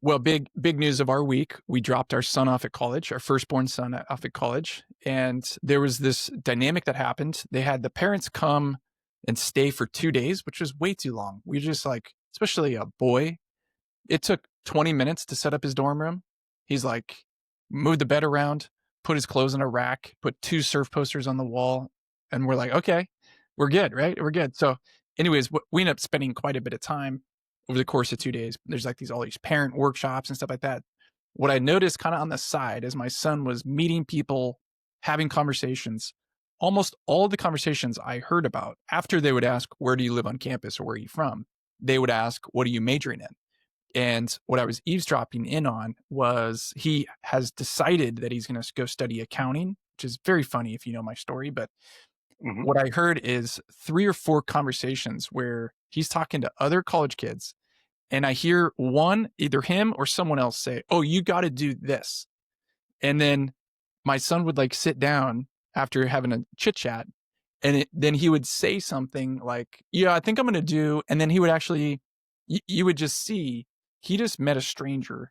Well, big news of our week. We dropped our son off at college, our firstborn son off at college, and there was this dynamic that happened. They had the parents come and stay for 2 days, which was way too long. We just like, especially a boy, it took 20 minutes to set up his dorm room. He's like, moved the bed around, put his clothes in a rack, put 2 surf posters on the wall, and we're like, okay, we're good, right? We're good. So, anyways, we ended up spending quite a bit of time over the course of 2 days. There's like all these parent workshops and stuff like that. What I noticed kind of on the side as my son was meeting people, having conversations, almost all of the conversations I heard about after they would ask, where do you live on campus or where are you from? They would ask, what are you majoring in? And what I was eavesdropping in on was he has decided that he's going to go study accounting, which is very funny if you know my story. But Hmm. what I heard is 3 or 4 conversations where he's talking to other college kids. And I hear one, either him or someone else say, oh, you got to do this. And then my son would like sit down after having a chit chat. And then he would say something like, yeah, I think I'm going to do. And then he would actually, you would just see he just met a stranger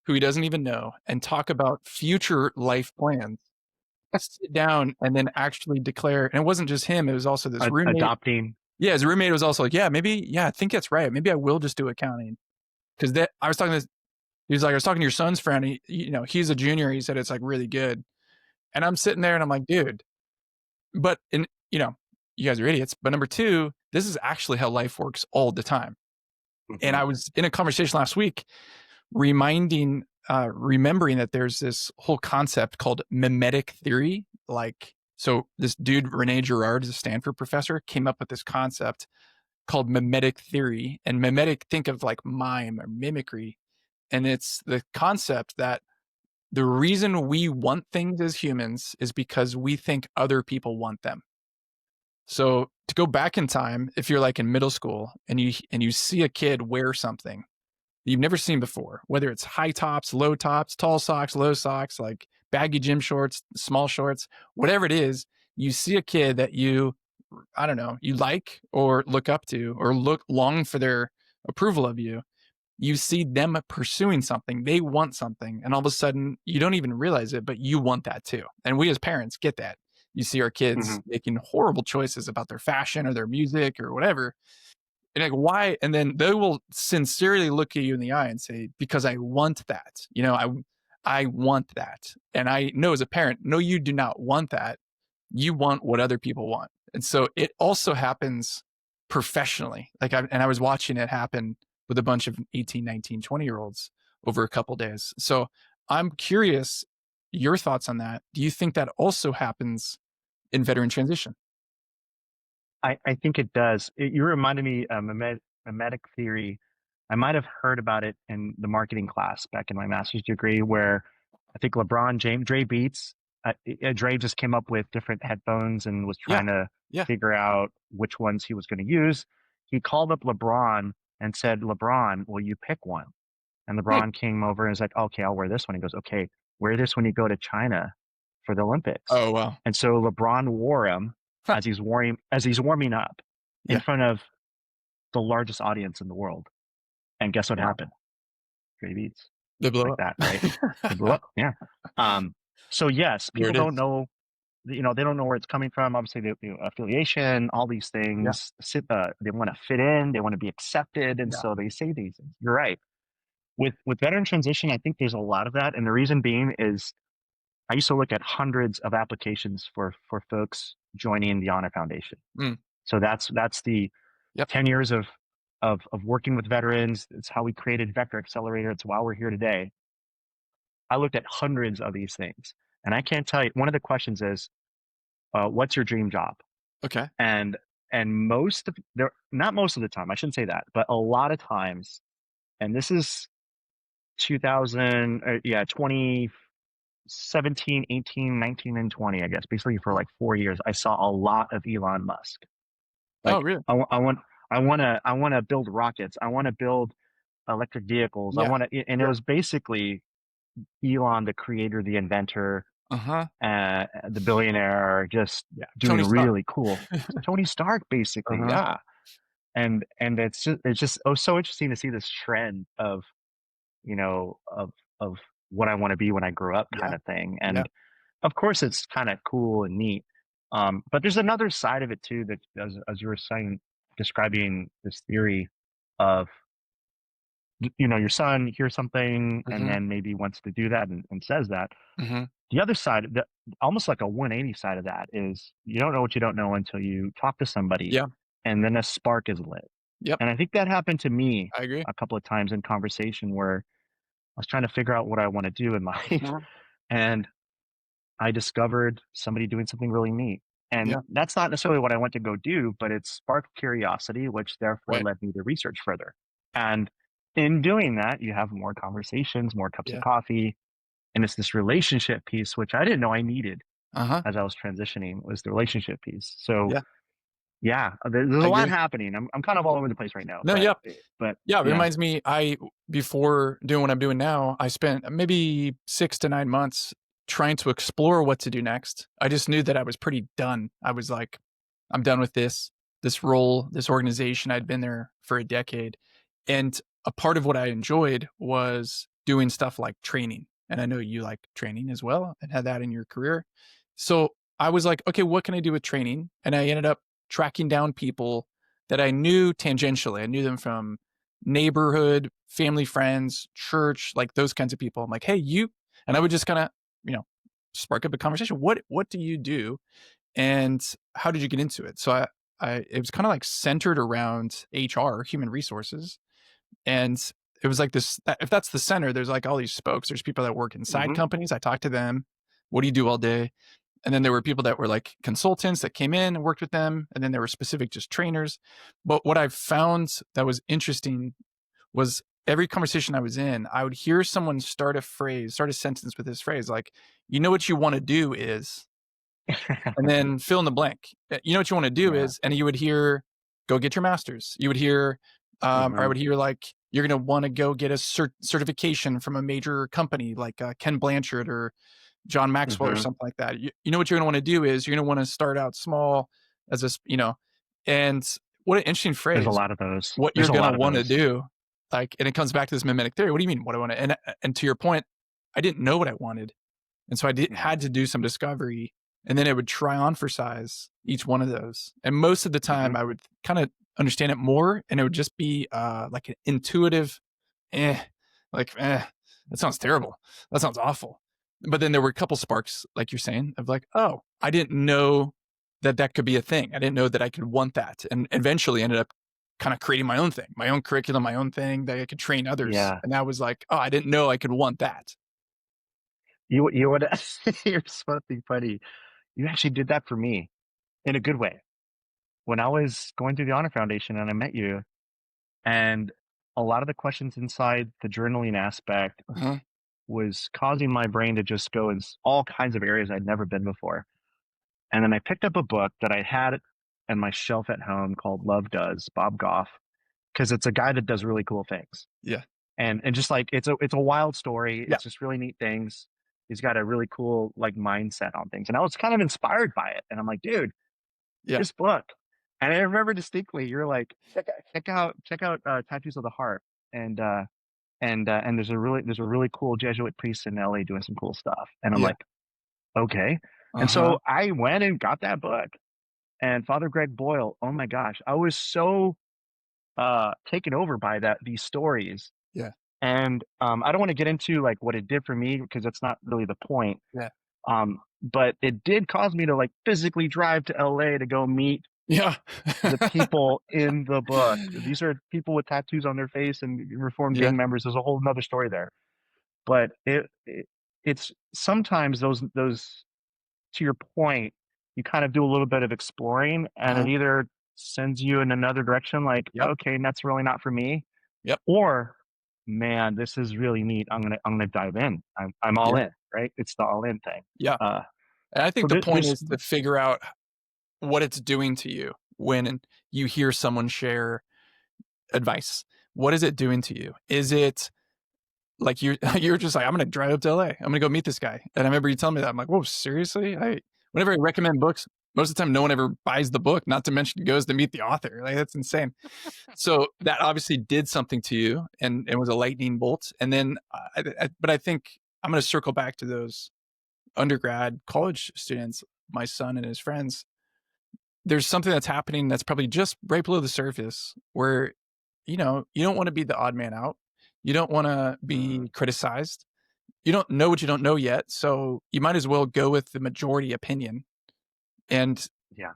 who he doesn't even know and talk about future life plans, sit down and then actually declare. And it wasn't just him, it was also this roommate. Adopting. Yeah, his roommate was also like, yeah, maybe, yeah, I think that's right. Maybe I will just do accounting. Because that I was talking to this, he was like, I was talking to your son's friend. He's a junior. He said it's like really good. And I'm sitting there and I'm like, dude, but you guys are idiots. But number two, this is actually how life works all the time. And Hmm. I was in a conversation last week remembering that there's this whole concept called mimetic theory. Like, so this dude, Rene Girard, is a Stanford professor, came up with this concept called mimetic theory. And mimetic, think of like mime or mimicry. And it's the concept that the reason we want things as humans is because we think other people want them. So to go back in time, if you're like in middle school and you see a kid wear something you've never seen before, whether it's high tops, low tops, tall socks, low socks, like baggy gym shorts, small shorts, whatever it is, you see a kid that I don't know, you like or look up to or long for their approval of you. You see them pursuing something, they want something, and all of a sudden you don't even realize it, but you want that too. And we as parents get that. You see our kids Hmm. making horrible choices about their fashion or their music or whatever, and like, why? And then they will sincerely look at you in the eye and say, because I want that. I want that. And I know as a parent, no, you do not want that. You want what other people want. And so it also happens professionally. And I was watching it happen with a bunch of 18, 19, 20 year olds over a couple days. So I'm curious your thoughts on that. Do you think that also happens in veteran transition? I think it does. You reminded me of mimetic theory. I might have heard about it in the marketing class back in my master's degree, where I think LeBron James, Dre Beats, Dre just came up with different headphones and was Yeah. trying to Yeah. figure out which ones he was going to use. He called up LeBron and said, LeBron, will you pick one? And Right. LeBron came over and was like, okay, I'll wear this one. He goes, okay, wear this when you go to China for the Olympics. Oh, wow. And so LeBron wore him Huh. as he's warming up in Yeah. front of the largest audience in the world. And guess what Wow. happened? Dre Beats, They just blow like up. that, right? It blew up. Yeah. So yes, There people it don't is. know, they don't know where it's coming from. Obviously, affiliation, all these Yeah. things. They want to fit in, they want to be accepted, and Yeah. so they say these things. You're right. With veteran transition, I think there's a lot of that, and the reason being is I used to look at hundreds of applications for folks joining the Honor Foundation. Mm. So that's the Yep. 10 years of working with veterans. It's how we created Vector Accelerator. It's why we're here today. I looked at hundreds of these things, and I can't tell you. One of the questions is, "What's your dream job?" Okay. And most of there, not most of the time, I shouldn't say that, but a lot of times, and this is 2000, yeah, 2017, 18, 19, and 20, I guess, basically for Uh-huh. like 4 years, I saw a lot of Elon Musk. Oh, Like, really? I want to build rockets. I want to build electric vehicles. I Yeah. want to, and it Yeah. was basically Elon, the creator, the inventor, Uh-huh. the billionaire, just Yeah. doing Tony Stark. really cool. Tony Stark, basically, Uh-huh. yeah. And it's just oh so interesting to see this trend of of what I want to be when I grow up kind Yeah. of thing. Yeah. And of course it's kind of cool and neat. But there's another side of it too that as you were saying, describing this theory of your son hears something and Mhm. then maybe wants to do that and says that. Mhm. The other side, almost like a 180 side of that is you don't know what you don't know until you talk to somebody Yeah. and then a spark is lit. Yep. And I think that happened to me I agree. a couple of times in conversation where I was trying to figure out what I want to do in life. Mhm. And I discovered somebody doing something really neat. And Yeah. that's not necessarily what I went to go do, but it sparked curiosity, which therefore Right. led me to research further. And in doing that, you have more conversations, more cups of Yeah. coffee. And it's this relationship piece, which I didn't know I needed Uh-huh. as I was transitioning, was the relationship piece. So Yeah. yeah, there's I a lot agree. happening. I'm kind of all over the place right now, No, but yeah. but Yeah, it yeah. reminds me, before doing what I'm doing now, I spent maybe 6 to 9 months trying to explore what to do next. I just knew that I was pretty done. I was like, "I'm done with this role, this organization." I'd been there for a decade, and a part of what I enjoyed was doing stuff like training, and I know you like training as well and had that in your career. So, I was like, "Okay, what can I do with training?" And I ended up tracking down people that I knew tangentially. I knew them from neighborhood, family, friends, church, like those kinds of people. I'm like, "Hey, you," and I would just kinda, you know, spark up a conversation. What do you do, and how did you get into it? So I it was kinda like centered around HR, human resources, and it was like this if that's the center, there's like all these spokes. There's people that work inside Hmm. companies. I talk to them. "What do you do all day?" And then there were people that were like consultants that came in and worked with them, and then there were specific just trainers. But what I found that was interesting was every conversation I was in, I would hear someone start a sentence with this phrase, like, "You know what you wanna do is," and then fill in the blank. "You know what you wanna do Yeah. is," and you would hear, "Go get your master's." You would hear, or I Hmm. would hear like, "You're gonna wanna go get a certification from a major company like, Ken Blanchard or John Maxwell or Hmm. something like that. You know what you're gonna wanna do is you're gonna wanna start out small as a and what an interesting There's a phrase, lot of those. what There's you're a gonna lot of wanna those. do, like, and it comes back to this mimetic theory. What do you mean, what I wanna and to your point, I didn't know what I wanted, and so I Hmm. had to do some discovery, and then it would try on for size each one of those, and most of the Hmm. time, I would kinda understand it more, and it would just be, like an intuitive, "Eh," like, "Eh, that sounds terrible. That sounds awful." But then there were a couple sparks, like you're saying, of like, "Oh, I didn't know that that could be a thing. I didn't know that I could want that," and eventually ended up kinda creating my own thing, my own curriculum, my own thing that I could train others, Yeah. and that was like, "Oh, I didn't know I could want that." You would you're something funny. You actually did that for me in a good way. When I was going through the Honor Foundation and I met you, and a lot of the questions inside the journaling aspect Uh-huh. was causing my brain to just go in all kinds of areas I'd never been before. And then I picked up a book that I had on my shelf at home called Love Does, Bob Goff, because it's a guy that does really cool things. Yeah. And just like it's a wild story. Yeah. It's just really neat things. He's got a really cool like mindset on things. And I was kind of inspired by it. And I'm like, dude, Yeah. this book. And I remember distinctly, you're like, check out Tattoos of the Heart. And and there's a really cool Jesuit priest in LA doing some cool stuff. And I'm Yeah. like, okay. And Uh-huh. so I went and got that book. And Father Greg Boyle, oh my gosh, I was so taken over by these stories. Yeah. And I don't want to get into like what it did for me because that's not really the point. Yeah. But it did cause me to like physically drive to LA to go meet Yeah. the people in the book. These are people with tattoos on their face and reformed Yeah. gang members. There's a whole nother story there. But it's sometimes those to your point, you kind of do a little bit of exploring and it Uh-huh. either sends you in another direction, like, Yep. okay, that's really not for me, Yep. or man, this is really neat. I'm gonna dive in. I'm all Yeah. in, right? It's the all in thing. Yeah. Uh And I so think the point there's is to figure out what it's doing to you when you hear someone share advice. What is it doing to you? Is it like you're just like, "I'm gonna drive up to LA. I'm gonna go meet this guy." And I remember you telling me that. I'm like, "Whoa, seriously?" I whenever I recommend books most of the time, no one ever buys the book, not to mention goes to meet the author. Like, that's insane. So that obviously did something to you and it was a lightning bolt. And then, but I think I'm going to circle back to those undergrad college students, my son and his friends. There's something that's happening that's probably just right below the surface where, you don't want to be the odd man out. You don't want to Mm, be criticized. You don't know what you don't know yet. So you might as well go with the majority opinion. And yeah.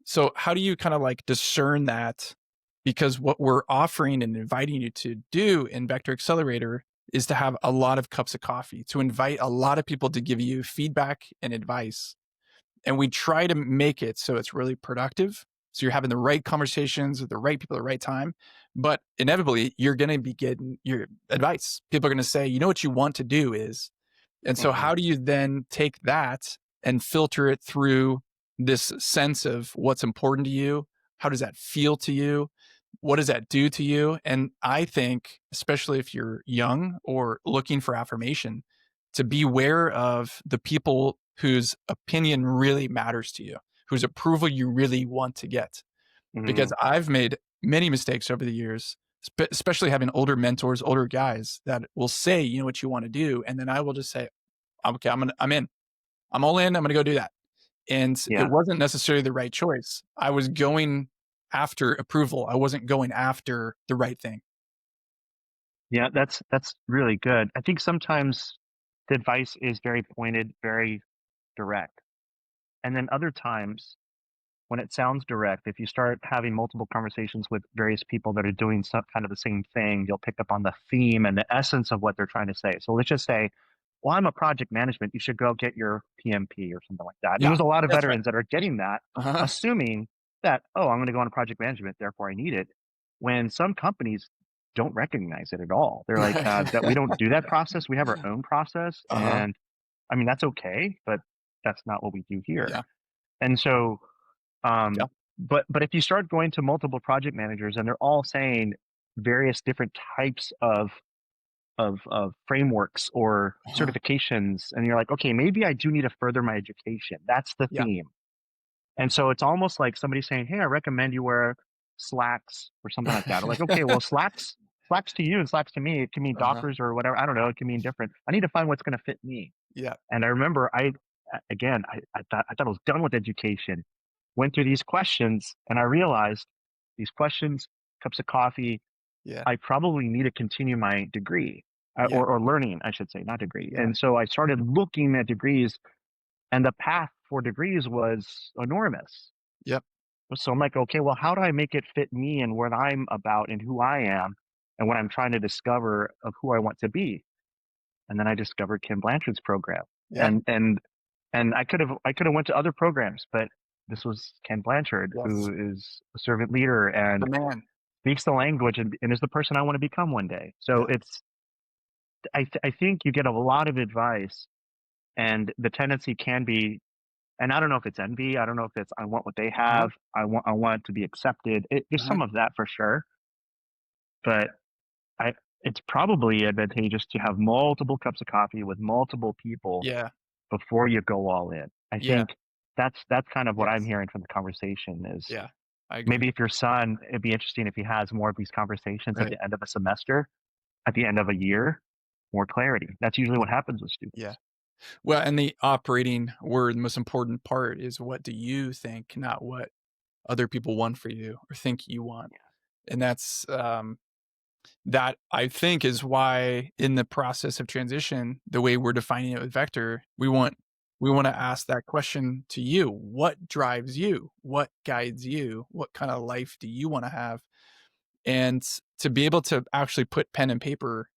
so how do you kind of like discern that? Because what we're offering and inviting you to do in Vector Accelerator is to have a lot of cups of coffee, to invite a lot of people to give you feedback and advice. And we try to make it so it's really productive. So you're having the right conversations with the right people at the right time. But inevitably, you're going to be getting your advice. People are going to say, you know what you want to do is. And so, Hmm. how do you then take that and filter it through this sense of what's important to you? How does that feel to you? What does that do to you? And I think, especially if you're young or looking for affirmation, to beware of the people whose opinion really matters to you, whose approval you really want to get. Because Hmm. I've made many mistakes over the years, especially having older mentors, older guys that will say, you know what you want to do. And then I will just say, okay, I'm in. I'm all in. I'm gonna go do that. And it Yeah. wasn't necessarily the right choice. I was going after approval. I wasn't going after the right thing. Yeah, that's really good. I think sometimes the advice is very pointed, very direct. And then other times when it sounds direct, if you start having multiple conversations with various people that are doing some kind of the same thing, you'll pick up on the theme and the essence of what they're trying to say. So let's just say, well, I'm a project management. You should go get your PMP or something like that. And Yeah, there's a lot of that's right. veterans that are getting that, Uh-huh. assuming that, oh, I'm going to go on a project management, therefore I need it. When some companies don't recognize it at all. They're like, that we don't do that process. We have our own process. Uh-huh. And I mean, that's okay, but that's not what we do here. Yeah. And so Yeah. but if you start going to multiple project managers and they're all saying various different types of frameworks or Uh-huh. certifications, and you're like, okay, maybe I do need to further my education. That's the Yeah. theme. And so it's almost like somebody saying, hey, I recommend you wear slacks or something like that. Or like, okay, well, slacks to you and slacks to me. It can mean Uh-huh. Dockers or whatever. I don't know. It can mean different. I need to find what's going to fit me. Yeah. And I remember again, I thought I was done with education. Went through these questions and I realized these questions, cups of coffee, Yeah. I probably need to continue my degree Yeah. or learning, I should say, not degree. Yeah. And so I started looking at degrees and the path for degrees was enormous. Yep. So I'm like, okay, well, how do I make it fit me and what I'm about and who I am and what I'm trying to discover of who I want to be? And then I discovered Kim Blanchard's program. Yeah. And I could have went to other programs, but this was Ken Blanchard, Yes. who is a servant leader and The man. speaks the language and is the person I want to become one day. So Yeah. it's I think you get a lot of advice, and the tendency can be, and I don't know if it's envy, I don't know if it's I want what they Uh-huh. have, I want to be accepted. There's Uh-huh. some of that for sure, but I it's probably advantageous to have multiple cups of coffee with multiple people Yeah. before you go all in. I Yeah. think that's kind of what I'm Yes. hearing from the conversation is Yeah. I maybe agree. if your son, it'd be interesting if he has more of these conversations at Right. the end of a semester, at the end of a year, more clarity. That's usually Yeah. what happens with Yeah. students. Well, and the operating word, the most important part is what do you think, not what other people want for you or think you want. And that's that I think is why in the process of transition, the way we're defining it with Vector, we want to ask that question to you. What drives you? What guides you? What kind of life do you want to have? And to be able to actually put pen and paper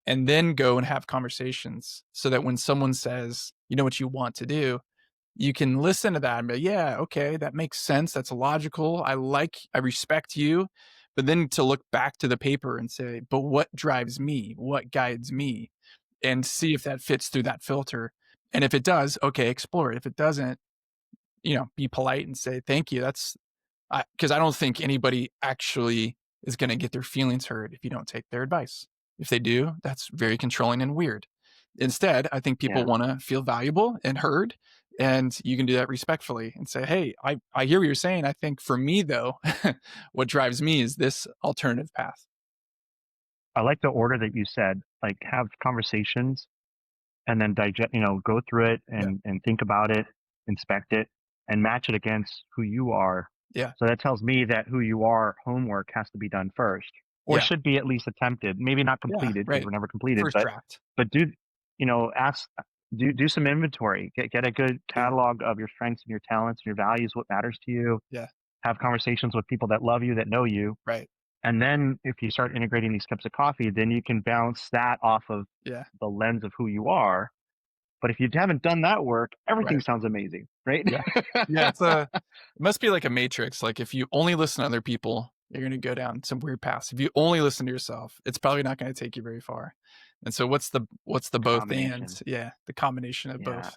and then go and have conversations so that when someone says, you know what you want to do, you can listen to that and be, yeah, okay, that makes sense. That's logical. I respect you. But then to look back to the paper and say, but what drives me? What guides me? And see if that fits through that filter. And if it does, okay, explore it. If it doesn't, be polite and say, thank you. That's because I don't think anybody actually is going to get their feelings hurt if you don't take their advice. If they do, that's very controlling and weird. Instead, I think people Yeah. want to feel valuable and heard And you can do that respectfully and say, hey, I hear what you're saying. I think for me, though, what drives me is this alternative path. I like the order that you said, like have conversations and then digest, go through it Yeah. and think about it, inspect it, and match it against who you are. Yeah. So that tells me that who you are homework has to be done first, or Yeah. should be at least attempted. Maybe not Yeah. completed because Right. we're never completed, First draft. but ask, do some inventory, get a good Yeah. catalog of your strengths and your talents and your values, what matters to you. Yeah. Have conversations with people that love you, that know you, Right. and then if you start integrating these cups of coffee, then you can bounce that off of Yeah. the lens of who you are. But if you haven't done that work, everything Right. sounds amazing, right? Yeah. Yeah. It must be like a matrix. Like if you only listen to other people, you're going to go down some weird paths. If you only listen to yourself, it's probably not going to take you very far. And so what's the both and? Combination. Yeah. The combination of Yeah. both.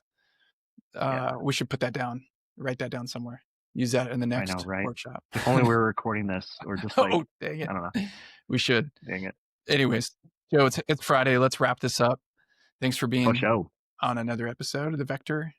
Yeah. We should put that down, write that down somewhere. Use that in the I know, next right? workshop. If only we were recording this or just like, Oh, dang it. I don't know. We should. Dang it. Anyways, Joe, it's Friday. Let's wrap this up. Thanks for For being show. on another episode of the Vector